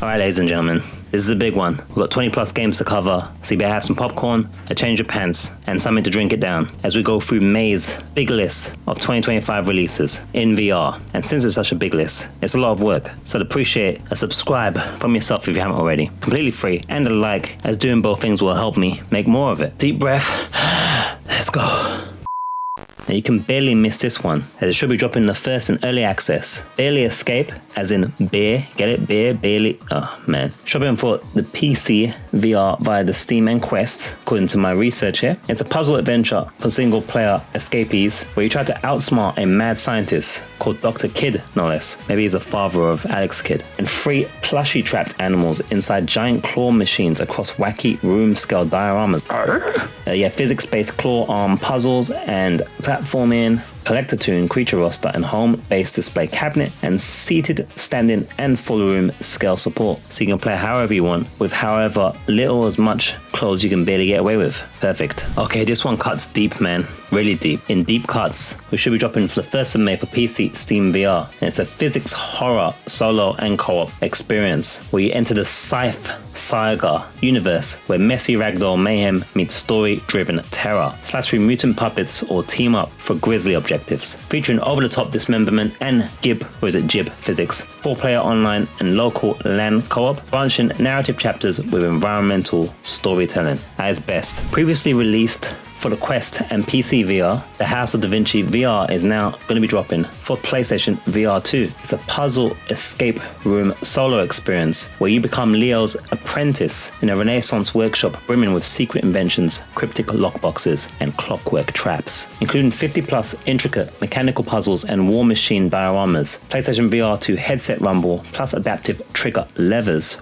Alright, ladies and gentlemen, this is a big one. We've got 20 plus games to cover, so you better have some popcorn, a change of pants, and something to drink it down as we go through May's big list of 2025 releases in VR. And since it's such a big list, it's a lot of work, so I'd appreciate a subscribe from yourself if you haven't already. Completely free, and a like, as doing both things will help me make more of it. Deep breath, let's go. Now you can barely miss this one, as it should be dropping the first in early access. Barely Escape, as in beer, get it? Beer, barely, oh man. Shopping for the PC VR via the Steam and Quest, according to my research here. It's a puzzle adventure for single player escapees, where you try to outsmart a mad scientist called Dr. Kidd, no less. Maybe he's the father of Alex Kidd. And 3 plushie trapped animals inside giant claw machines across wacky room scale dioramas. Physics-based claw arm puzzles and platforming, collector tune, creature roster, and home-based display cabinet, and seated, standing, and full room scale support. So you can play however you want, with however little or as much clothes you can barely get away with. Perfect. Okay, this one cuts deep, man. Really deep. In deep cuts, we should be dropping for the 1st of May for PC, Steam VR. And it's a physics horror solo and co-op experience where you enter the Scythe Saga universe, where messy ragdoll mayhem meets story-driven terror. Slash through mutant puppets or team up for grisly objectives. Featuring over-the-top dismemberment and jib physics. 4-player online and local LAN co-op. Branching narrative chapters with environmental storytelling at its best. Previously released for the Quest and PC VR, the House of Da Vinci VR is now going to be dropping for PlayStation VR 2. It's a puzzle escape room solo experience where you become Leo's apprentice in a Renaissance workshop brimming with secret inventions, cryptic lockboxes, and clockwork traps, including 50 plus intricate mechanical puzzles and war machine dioramas. PlayStation VR 2 headset rumble plus adaptive trigger levers,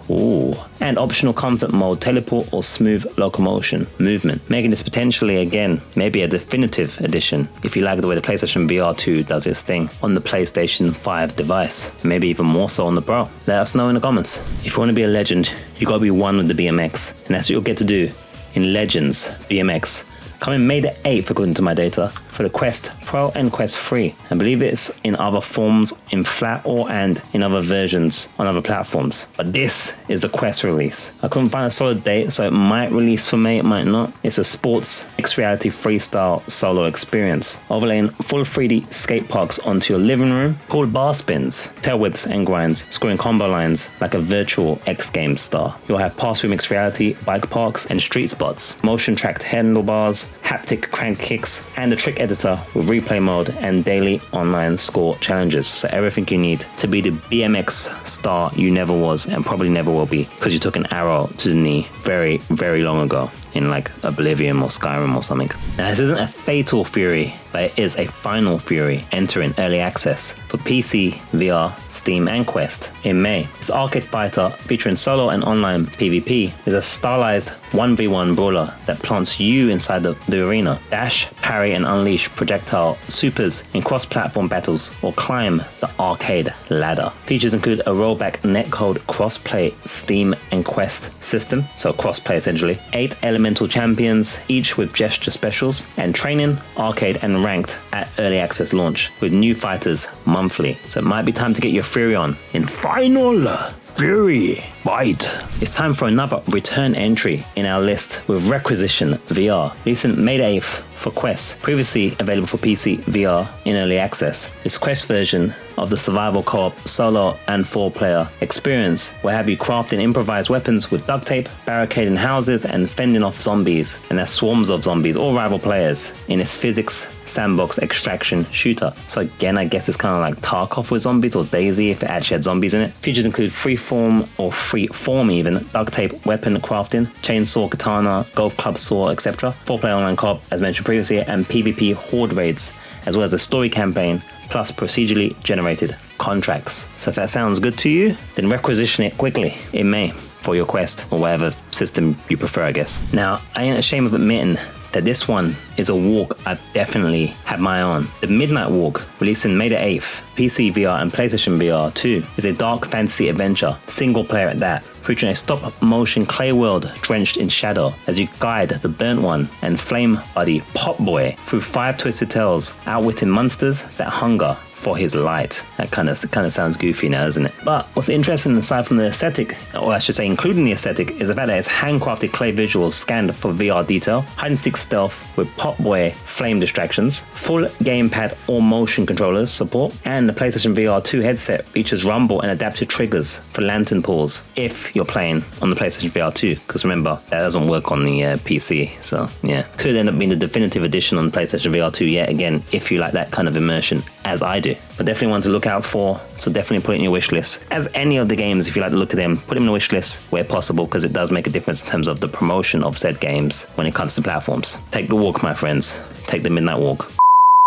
and optional comfort mode, teleport or smooth locomotion movement, making this potentially again, maybe a definitive edition if you like the way the PlayStation VR 2 does its thing on the PlayStation 5 device, and maybe even more so on the Pro. Let us know in the comments. If you want to be a legend, you gotta be one with the BMX, and that's what you'll get to do in Legends BMX, coming May the 8th according to my data, for the Quest Pro and Quest 3. I believe it's in other forms, in flat or and in other versions on other platforms. But this is the Quest release. I couldn't find a solid date, so it might release for May, it might not. It's a sports mixed reality freestyle solo experience, overlaying full 3D skate parks onto your living room, pulled bar spins, tail whips and grinds, scoring combo lines like a virtual X Games star. You'll have pass-through mixed reality, bike parks and street spots, motion tracked handlebars, haptic crank kicks, and a trick editor with replay mode and daily online score challenges. So everything you need to be the BMX star you never was and probably never will be, because you took an arrow to the knee very, very long ago in like Oblivion or Skyrim or something. Now this isn't a fatal fury, but it is a final fury entering early access for PC, VR, Steam and Quest in May. This arcade fighter featuring solo and online PvP is a stylized 1v1 brawler that plants you inside the arena. Dash, parry and unleash projectile supers in cross-platform battles or climb the arcade ladder. Features include a rollback netcode crossplay Steam and Quest system, so crossplay essentially, 8 elemental champions, each with gesture specials, and training, arcade and ranked at early access launch with new fighters monthly. So it might be time to get your fury on in Final Fury Fight. It's time for another return entry in our list with Requisition VR, releasing May 8th for Quest, previously available for PC VR in early access. This Quest version of the survival co-op solo and 4-player experience will have you crafting improvised weapons with duct tape, barricading houses and fending off zombies, and there's swarms of zombies or rival players in this physics sandbox extraction shooter. So again, I guess it's kind of like Tarkov with zombies, or Daisy if it actually had zombies in it. Features include freeform or freeform even, duct tape weapon crafting, chainsaw, katana, golf club saw, etc. 4-player online co-op as mentioned previously, and PvP horde raids, as well as a story campaign plus procedurally generated contracts. So if that sounds good to you, then requisition it quickly in May for your Quest or whatever system you prefer, I guess. Now, I ain't ashamed of admitting that this one is a walk I've definitely had my eye on. The Midnight Walk, releasing May the 8th, PC VR and PlayStation VR 2, is a dark fantasy adventure, single player at that, featuring a stop-motion clay world drenched in shadow as you guide the Burnt One and Flame Buddy Pop Boy through 5 twisted tales, outwitting monsters that hunger for his light. That kind of sounds goofy now, doesn't it? But what's interesting, aside from the aesthetic, or I should say including the aesthetic, is the fact that it's handcrafted clay visuals scanned for VR detail, hide-and-seek stealth with Pop Boy flame distractions, full gamepad or motion controllers support, and the PlayStation VR 2 headset features rumble and adaptive triggers for lantern pulls if you're playing on the PlayStation VR 2, because remember, that doesn't work on the PC, so yeah. Could end up being the definitive edition on PlayStation VR 2 yet again, if you like that kind of immersion, as I do. But definitely one to look out for, so definitely put it in your wish list. As any of the games, if you like to look at them, put them in the wish list where possible, because it does make a difference in terms of the promotion of said games when it comes to platforms. Take the walk, my friends. Take the midnight walk.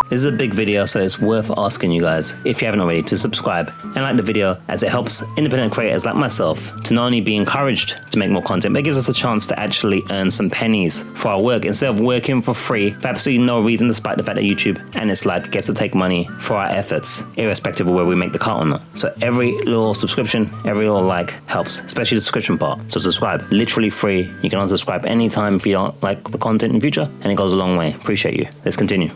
This is a big video, so it's worth asking you guys, if you haven't already, to subscribe and like the video, as it helps independent creators like myself to not only be encouraged to make more content, but it gives us a chance to actually earn some pennies for our work instead of working for free for absolutely no reason, despite the fact that YouTube and its like gets to take money for our efforts, irrespective of whether we make the cut or not. So every little subscription, every little like helps, especially the subscription part. So subscribe, literally free. You can unsubscribe anytime if you don't like the content in the future, and it goes a long way. Appreciate you. Let's continue.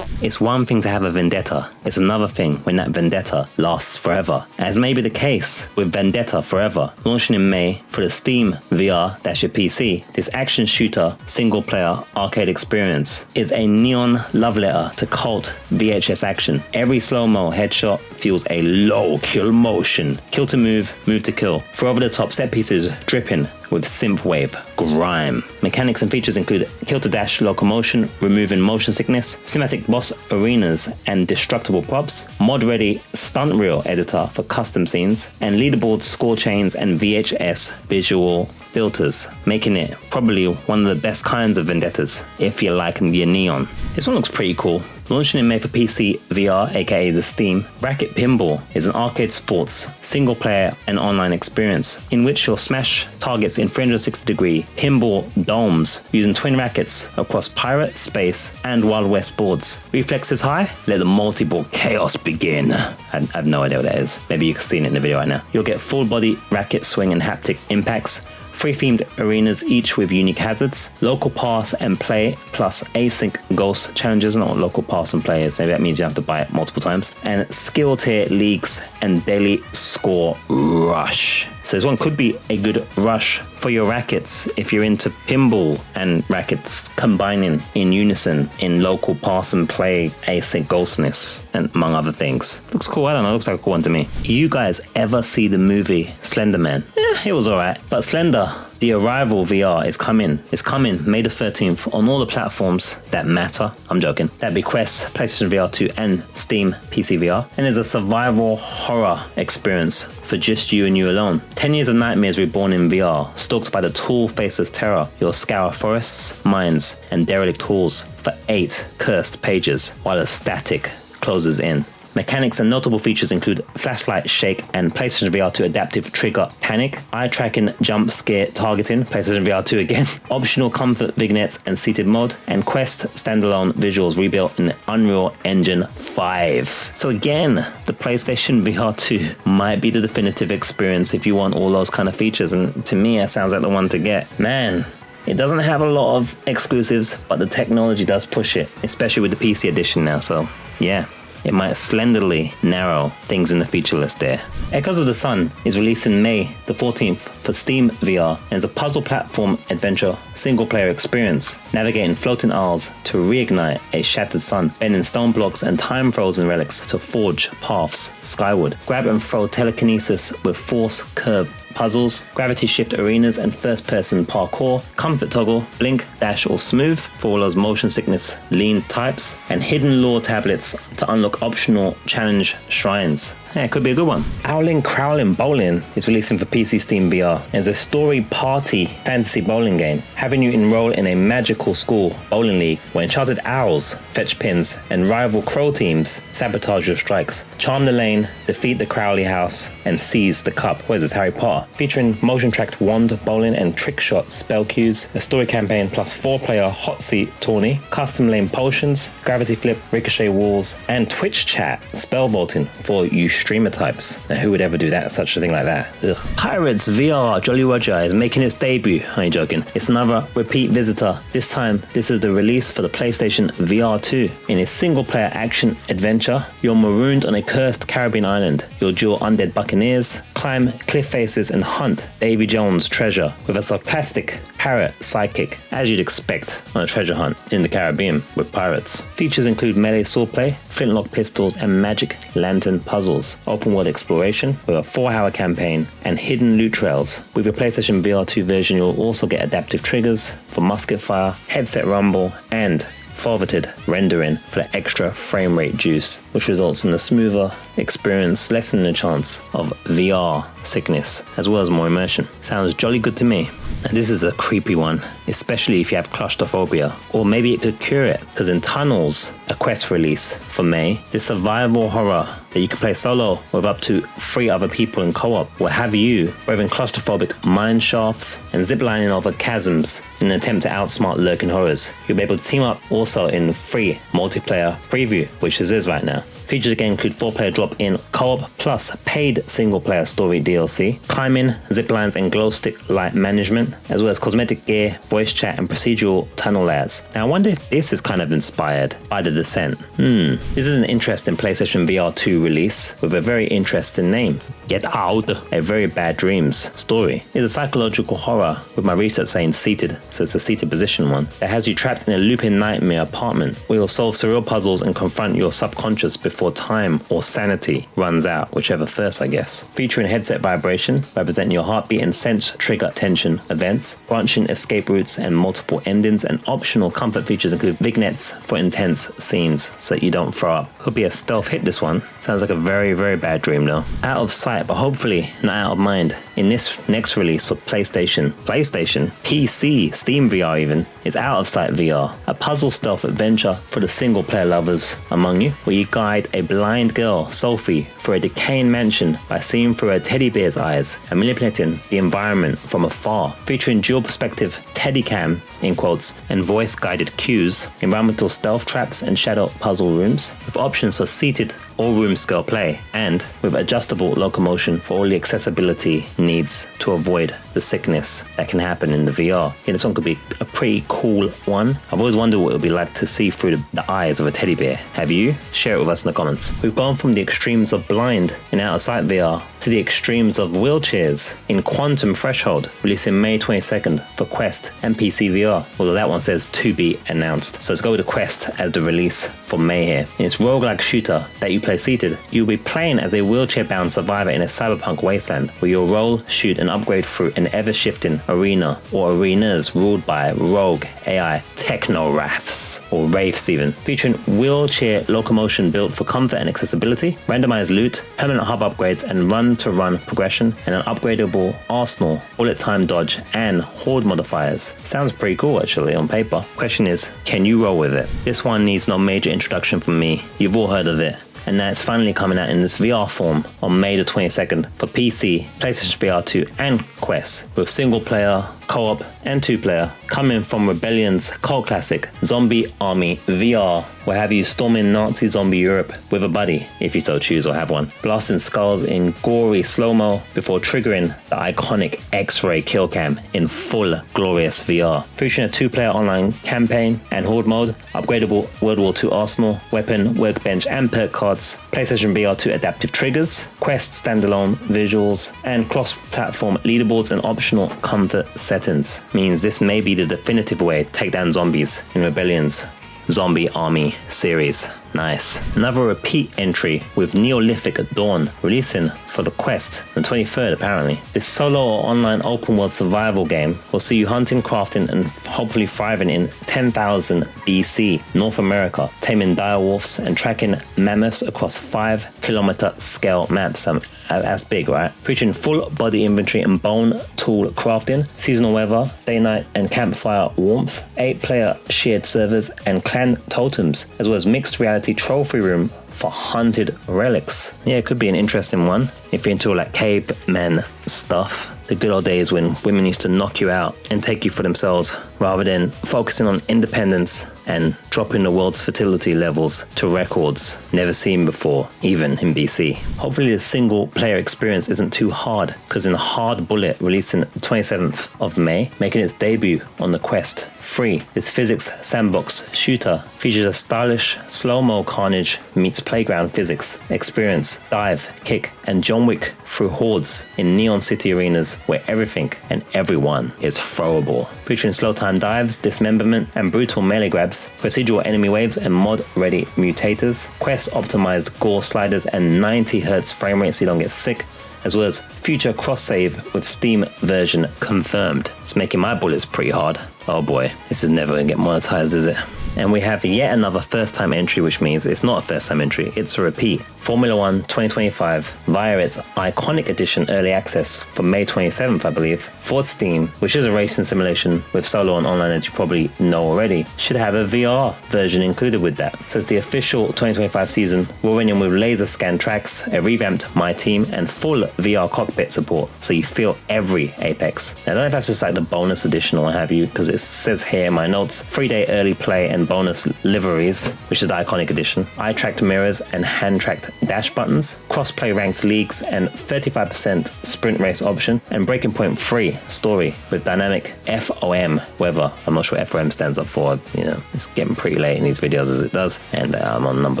It's one thing to have a vendetta, it's another thing when that vendetta lasts forever, as may be the case with Vendetta Forever. Launching in May for the Steam VR, that's your PC, this action shooter single player arcade experience is a neon love letter to cult VHS action. Every slow-mo headshot fuels a low kill motion, kill to move, move to kill, for over the top set pieces dripping with synthwave grime. Mechanics and features include kill to dash locomotion, removing motion sickness, cinematic boss arenas and destructible props, mod ready stunt reel editor for custom scenes, and leaderboard score chains and VHS visual filters, making it probably one of the best kinds of vendettas if you like your neon. This one looks pretty cool. Launching in May for PC VR, aka the Steam, Racket Pinball is an arcade sports, single player and online experience in which you'll smash targets in 360-degree pinball domes using twin rackets across pirate, space and Wild West boards. Reflexes high? Let the multi-ball chaos begin. I have no idea what that is. Maybe you've seen it in the video right now. You'll get full body racket swing and haptic impacts, 3 themed arenas each with unique hazards, local pass and play plus async ghost challenges, not what local pass and play is, maybe that means you have to buy it multiple times, and skill tier leagues and daily score rush. So this one could be a good rush for your rackets if you're into pinball and rackets combining in unison in local pass and play async ghostness and among other things. Looks cool, I don't know, looks like a cool one to me. You guys ever see the movie Slender Man? It was alright, but Slender, the Arrival VR is coming. It's coming May the 13th on all the platforms that matter. I'm joking. That'd be Quest, PlayStation VR 2 and Steam PC VR. And it's a survival horror experience for just you and you alone. 10 years of nightmares reborn in VR, stalked by the tall faceless terror. You'll scour forests, mines and derelict halls for 8 cursed pages while a static closes in. Mechanics and notable features include flashlight shake and PlayStation VR 2 adaptive trigger panic, eye tracking jump scare targeting, PlayStation VR 2 again, optional comfort vignettes and seated mode, and Quest standalone visuals rebuilt in Unreal Engine 5. So again, the PlayStation VR 2 might be the definitive experience if you want all those kind of features, and to me it sounds like the one to get. Man, it doesn't have a lot of exclusives, but the technology does push it, especially with the PC edition now, so yeah. It might slenderly narrow things in the feature list there. Echoes of the Sun is released in May the 14th for Steam VR and is a puzzle platform adventure single player experience, navigating floating isles to reignite a shattered sun, bending stone blocks and time frozen relics to forge paths skyward. Grab and throw telekinesis with force curve puzzles, gravity shift arenas and first person parkour, comfort toggle, blink, dash or smooth for all those motion sickness lean types, and hidden lore tablets to unlock optional challenge shrines. Yeah, it could be a good one. Owling Crowling Bowling is releasing for PC Steam VR as a story party fantasy bowling game, having you enroll in a magical school bowling league where enchanted owls fetch pins and rival crow teams sabotage your strikes. Charm the lane, defeat the Crowley house, and seize the cup. What is this, Harry Potter? Featuring motion-tracked wand bowling and trick shot spell cues, a story campaign plus 4-player hot seat tourney, custom lane potions, gravity flip, ricochet walls, and Twitch chat spell vaulting for you streamer types. Now, who would ever do that? Such a thing like that? Ugh. Pirates VR Jolly Roger is making its debut. I ain't joking. It's another repeat visitor. This time, this is the release for the PlayStation VR 2. In a single-player action adventure, you're marooned on a cursed Caribbean island. You'll duel undead buccaneers, climb cliff faces, and hunt Davy Jones' treasure with a sarcastic parrot sidekick, as you'd expect on a treasure hunt in the Caribbean with pirates. Features include melee swordplay, flintlock pistols, and magic lantern puzzles, open world exploration with a 4-hour campaign, and hidden loot trails. With your PlayStation VR 2 version, you'll also get adaptive triggers for musket fire, headset rumble, and forwarded rendering for the extra frame rate juice, which results in a smoother experience, lessening the chance of VR sickness, as well as more immersion. Sounds jolly good to me. And this is a creepy one, especially if you have claustrophobia, or maybe it could cure it, because in Tunnels, a Quest release for May, this survival horror that you can play solo with up to 3 other people in co-op will have you braving claustrophobic mine shafts and ziplining over chasms in an attempt to outsmart lurking horrors. You'll be able to team up also in free multiplayer preview, which is right now. Features again include 4-player drop-in co-op plus paid single-player story DLC, climbing, ziplines, and glow stick light management, as well as cosmetic gear, voice chat, and procedural tunnel layers. Now I wonder if this is kind of inspired by The Descent. This is an interesting PlayStation VR 2 release with a very interesting name. Get Out, A Very Bad Dreams story. It's a psychological horror, with my research saying seated, so it's a seated position one, that has you trapped in a looping nightmare apartment where you'll solve surreal puzzles and confront your subconscious before time or sanity runs out, whichever first I guess. Featuring headset vibration, representing your heartbeat and sense trigger tension events, branching escape routes and multiple endings, and optional comfort features include vignettes for intense scenes so that you don't throw up. Could be a stealth hit, this one. Sounds like a very, very bad dream though. Out of sight, but hopefully not out of mind. In this next release for PlayStation, PC, Steam VR even, is Out of Sight VR, a puzzle stealth adventure for the single player lovers among you, where you guide a blind girl, Sophie, through a decaying mansion by seeing through her teddy bear's eyes and manipulating the environment from afar, featuring dual perspective teddy cam, in quotes, and voice guided cues, environmental stealth traps and shadow puzzle rooms, with options for seated or room scale play, and with adjustable locomotion for all the accessibility needs to avoid the sickness that can happen in the VR. Yeah, this one could be a pretty cool one. I've always wondered what it would be like to see through the eyes of a teddy bear. Have you? Share it with us in the comments. We've gone from the extremes of blind in Out of Sight VR to the extremes of wheelchairs in Quantum Threshold, releasing May 22nd for Quest and PC VR, although that one says to be announced. So let's go with the Quest as the release for May here. In its roguelike shooter that you play seated, you'll be playing as a wheelchair-bound survivor in a cyberpunk wasteland, where you'll roll, shoot, and upgrade through an ever-shifting arena or arenas ruled by rogue AI techno-wraiths, or wraiths even, featuring wheelchair locomotion built for comfort and accessibility, randomized loot, permanent hub upgrades, and run-to-run progression, and an upgradable arsenal, bullet time dodge, and horde modifiers. Sounds pretty cool actually on paper. Question is, can you roll with it? This one needs no major introduction from me. You've all heard of it. And now it's finally coming out in this VR form on May the 22nd for PC, PlayStation VR 2 and Quest, with single player, co-op and 2-player, coming from Rebellion's cult classic Zombie Army VR, where have you storming Nazi zombie Europe with a buddy, if you so choose or have one, blasting skulls in gory slow-mo before triggering the iconic X-ray kill cam in full glorious VR. Featuring a 2-player online campaign and horde mode, upgradable World War II arsenal, weapon, workbench and perk cards, PlayStation VR 2 adaptive triggers, Quest standalone visuals, and cross-platform leaderboards and optional comfort settings. Means this may be the definitive way to take down zombies in Rebellion's Zombie Army series. Nice. Another repeat entry with Neolithic Dawn, releasing for the Quest on the 23rd apparently. This solo or online open world survival game will see you hunting, crafting, and hopefully thriving in 10,000 BC, North America, taming dire wolves and tracking mammoths across 5-kilometer scale maps. That's big, right? Featuring full body inventory and bone tool crafting, seasonal weather, day night and campfire warmth, 8-player shared servers and clan totems, as well as mixed reality trophy room for hunted relics. Yeah, it could be an interesting one if you're into all that caveman stuff. the good old days when women used to knock you out and take you for themselves rather than focusing on independence and dropping the world's fertility levels to records never seen before, even in BC. Hopefully the single player experience isn't too hard, because in Hard Bullet, releasing the 27th of May, making its debut on the Quest 3, this physics sandbox shooter features a stylish slow-mo carnage meets playground physics experience, dive, kick, and John Wick through hordes in Neon City arenas where everything and everyone is throwable. Featuring slow time dives, dismemberment, and brutal melee grabs, procedural enemy waves, and mod-ready mutators, quest-optimized gore sliders, and 90Hz frame rate so you don't get sick, as well as future cross-save with Steam version confirmed. It's making my bullets pretty hard. Oh boy, this is never gonna get monetized, is it? And we have yet another first-time entry, which means it's not a first-time entry, it's a repeat. Formula 1 2025 via its Iconic Edition Early Access for May 27th, I believe, for Steam, which is a racing simulation with solo and online, as you probably know already, should have a VR version included with that. So it's the official 2025 season, rolling in with laser scan tracks, a revamped My Team, and full VR cockpit support, so you feel every apex. Now, I don't know if that's just like the bonus edition or what have you, because it says here in my notes, 3-day early play and bonus liveries, which is the Iconic Edition, eye-tracked mirrors and hand-tracked dash buttons, cross-play ranked leagues and 35% sprint race option, and Breaking Point free story with dynamic FOM weather. I'm not sure what FOM stands up for, you know, it's getting pretty late in these videos as it does, and I'm on number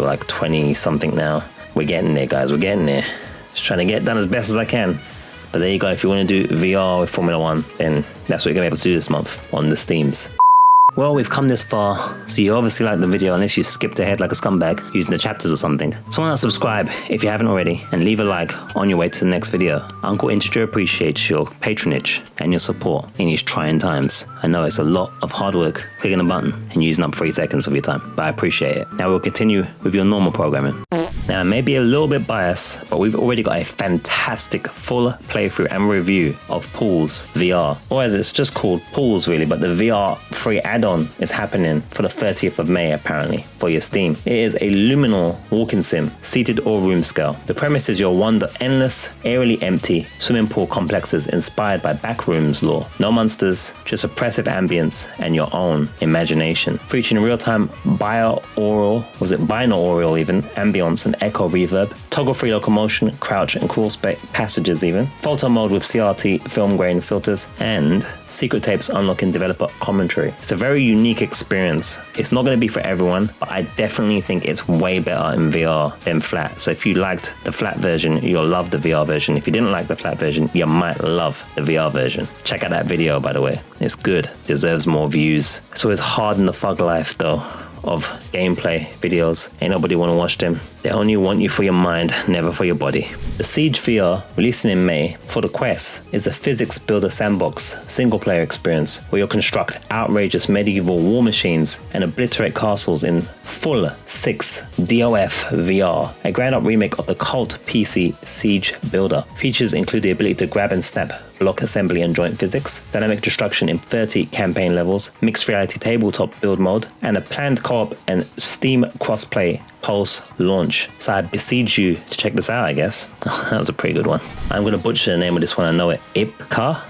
like 20 something now. We're getting there, guys, we're getting there. Just trying to get it done as best as I can. But there you go, if you want to do VR with Formula 1, then that's what you're going to be able to do this month on the Steams. Well, we've come this far, so you obviously like the video unless you skipped ahead like a scumbag using the chapters or something. So why not subscribe if you haven't already, and leave a like on your way to the next video. Uncle Integer appreciates your patronage and your support in these trying times. I know it's a lot of hard work clicking a button and using up 3 seconds of your time, but I appreciate it. Now we'll continue with your normal programming. Now, I may be a little bit biased, but we've already got a fantastic full playthrough and review of Pools VR, or as it's just called, Pools really, but the VR free add-on is happening for the 30th of May apparently for your Steam. It is a luminal walking sim, seated or room scale. The premise is you'll wander endless, eerily empty swimming pool complexes inspired by backrooms lore. No monsters, just oppressive ambience and your own imagination. Featuring real-time binaural even, ambience and echo reverb, toggle-free locomotion, crouch and crawl passages even, photo mode with CRT film grain filters, and secret tapes unlocking developer commentary. It's a very unique experience. It's not going to be for everyone, but I definitely think it's way better in VR than flat. So if you liked the flat version, you'll love the VR version. If you didn't like the flat version, you might love the VR version. Check out that video, by the way. It's good. Deserves more views. It's always hard in the thug life though of gameplay videos. Ain't nobody want to watch them. They only want you for your mind, never for your body. Besiege VR, releasing in May for the Quest, is a physics builder sandbox single-player experience where you'll construct outrageous medieval war machines and obliterate castles in full 6 DOF VR, a ground-up remake of the cult PC Siege builder. Features include the ability to grab and snap block assembly and joint physics, dynamic destruction in 30 campaign levels, mixed reality tabletop build mode, and a planned co-op and Steam crossplay post-launch. So I beseech you to check this out, I guess. Oh, that was a pretty good one. I'm going to butcher the name of this one, I know it. Epyka.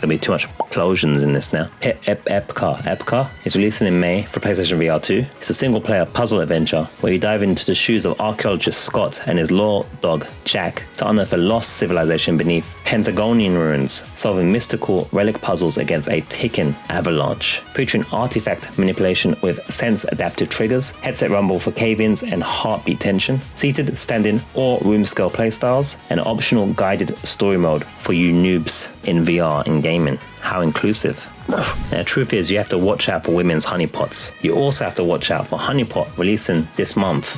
There'll be too much explosions in this now. Epyka is releasing in May for PlayStation VR 2. It's a single-player puzzle adventure where you dive into the shoes of archaeologist Scott and his law dog Jack to unearth a lost civilization beneath Pentagonian ruins, solving mystical relic puzzles against a ticking avalanche. Featuring artifact manipulation with sense-adaptive triggers, headset rumble for cave-ins and heartbeat tension, seated, standing, or room-scale playstyles, and optional guided story mode for you noobs in VR and gaming. How inclusive. Now, the truth is, you have to watch out for women's honeypots. You also have to watch out for Honeypot releasing this month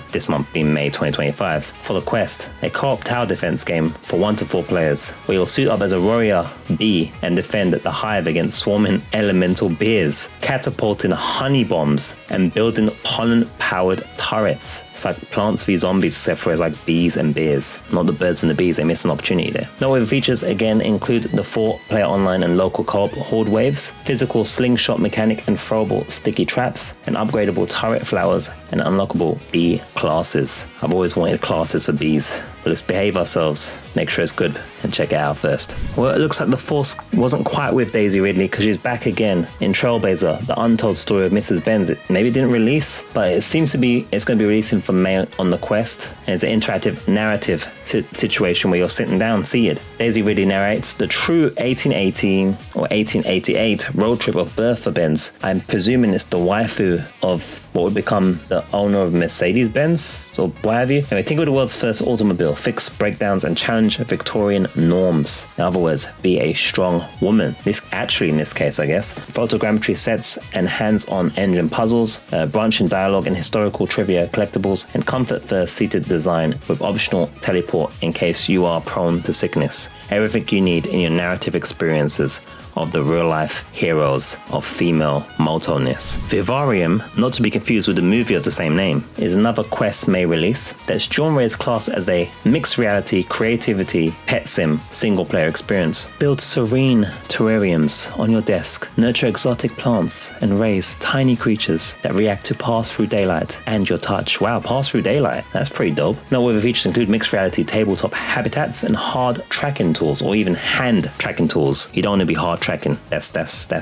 being May 2025, for the Quest, a co-op tower defense game for 1 to 4 players, where you'll suit up as a warrior bee and defend the hive against swarming elemental bees, catapulting honey bombs and building pollen-powered turrets. It's like Plants v Zombies, except for it's like bees and bees. Not the birds and the bees, they missed an opportunity there. Noteworthy features again include the 4-player online and local co-op horde waves, physical slingshot mechanic and throwable sticky traps, and upgradable turret flowers and unlockable bee classes. I've always wanted classes for bees. But let's behave ourselves, make sure it's good, and check it out first. Well, it looks like the force wasn't quite with Daisy Ridley because she's back again in Trailblazer, the untold story of Mrs. Benz. It maybe didn't release, but it seems to be, it's going to be releasing for May on the Quest. And it's an interactive narrative situation where you're sitting down, seated. Daisy Ridley narrates the true 1818 or 1888 road trip of birth for Benz. I'm presuming it's the waifu of what would become the owner of Mercedes-Benz, or what have you. Anyway, tinker the world's first automobile, fix breakdowns and challenge Victorian norms. In other words, be a strong woman. This actually, in this case, I guess, photogrammetry sets and hands-on engine puzzles, branching dialogue and historical trivia collectibles, and comfort-first seated design with optional teleport in case you are prone to sickness. Everything you need in your narrative experiences of the real-life heroes of female moto-ness. Vivarium, not to be confused with the movie of the same name, is another Quest May release that's genre is classed as a mixed reality, creativity, pet sim, single-player experience. Build serene terrariums on your desk, nurture exotic plants, and raise tiny creatures that react to pass-through daylight and your touch. Wow, pass-through daylight, that's pretty dope. Noteworthy features include mixed reality tabletop habitats and hard tracking tools, or even hand tracking tools. You don't want to be hard tracking, that's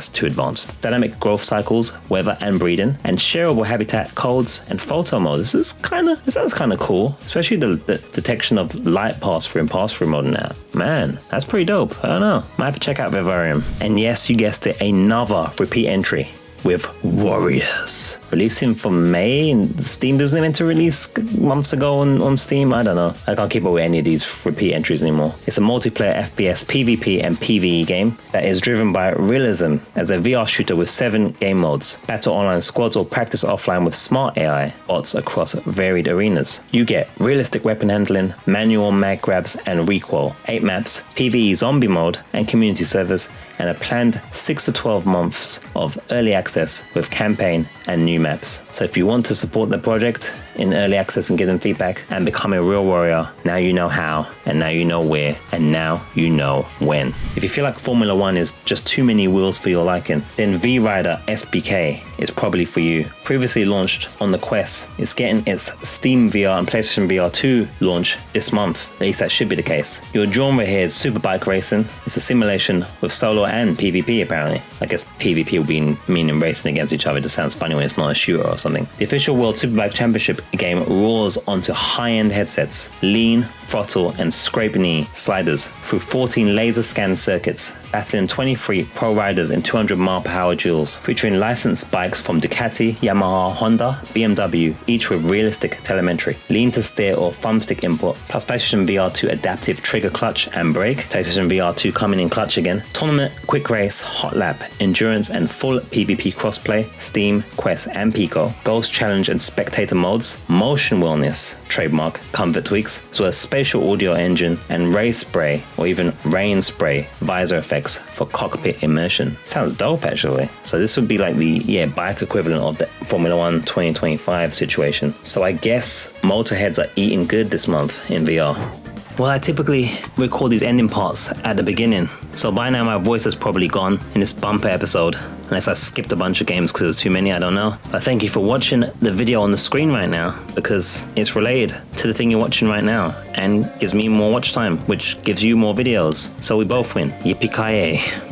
too advanced. Dynamic growth cycles, weather and breeding, and shareable habitat codes and photo modes. This sounds kind of cool, especially the detection of light pass-through and pass-through mode in that. Man, that's pretty dope. I don't know, might have to check out Vivarium. And yes, you guessed it, another repeat entry with Warriors. Releasing for May, and Steam doesn't meant to release months ago on Steam. I don't know. I can't keep up with any of these repeat entries anymore. It's a multiplayer FPS PvP and PvE game that is driven by realism as a VR shooter with 7 game modes. Battle online squads or practice offline with smart AI bots across varied arenas. You get realistic weapon handling, manual mag grabs and recoil, 8 maps, PvE zombie mode and community servers, and a planned 6 to 12 months of early access with campaign and new maps. So if you want to support the project in early access and give them feedback and become a real warrior, now you know how, and now you know where, and now you know when. If you feel like Formula 1 is just too many wheels for your liking, then VRIDER SBK is probably for you. Previously launched on the Quest, it's getting its Steam VR and PlayStation VR 2 launch this month. At least that should be the case. Your genre here is superbike racing. It's a simulation with solo and PvP apparently. I guess PvP will be meaning racing against each other. It just sounds funny when it's not a shooter or something. The official World Superbike Championship game roars onto high-end headsets, lean, throttle and scrape knee sliders through 14 laser scan circuits, battling 23 pro riders in 200 mph duels, featuring licensed bikes from Ducati, Yamaha, Honda, BMW, each with realistic telemetry, lean to steer or thumbstick input, plus PlayStation VR 2 adaptive trigger clutch and brake, PlayStation VR 2 coming in clutch again, tournament, quick race, hot lap, endurance and full PvP crossplay, Steam, Quest and Pico, Ghost Challenge and spectator modes, motion wellness, trademark, comfort tweaks, as well as spatial audio engine and ray spray or even rain spray visor effects for cockpit immersion. Sounds dope actually. So this would be like the bike equivalent of the Formula 1 2025 situation. So I guess motorheads are eating good this month in VR. Well, I typically record these ending parts at the beginning, so by now my voice is probably gone in this bumper episode, unless I skipped a bunch of games because there's too many, I don't know. But thank you for watching the video on the screen right now, because it's related to the thing you're watching right now, and gives me more watch time, which gives you more videos, so we both win. Yippee-ki-yay.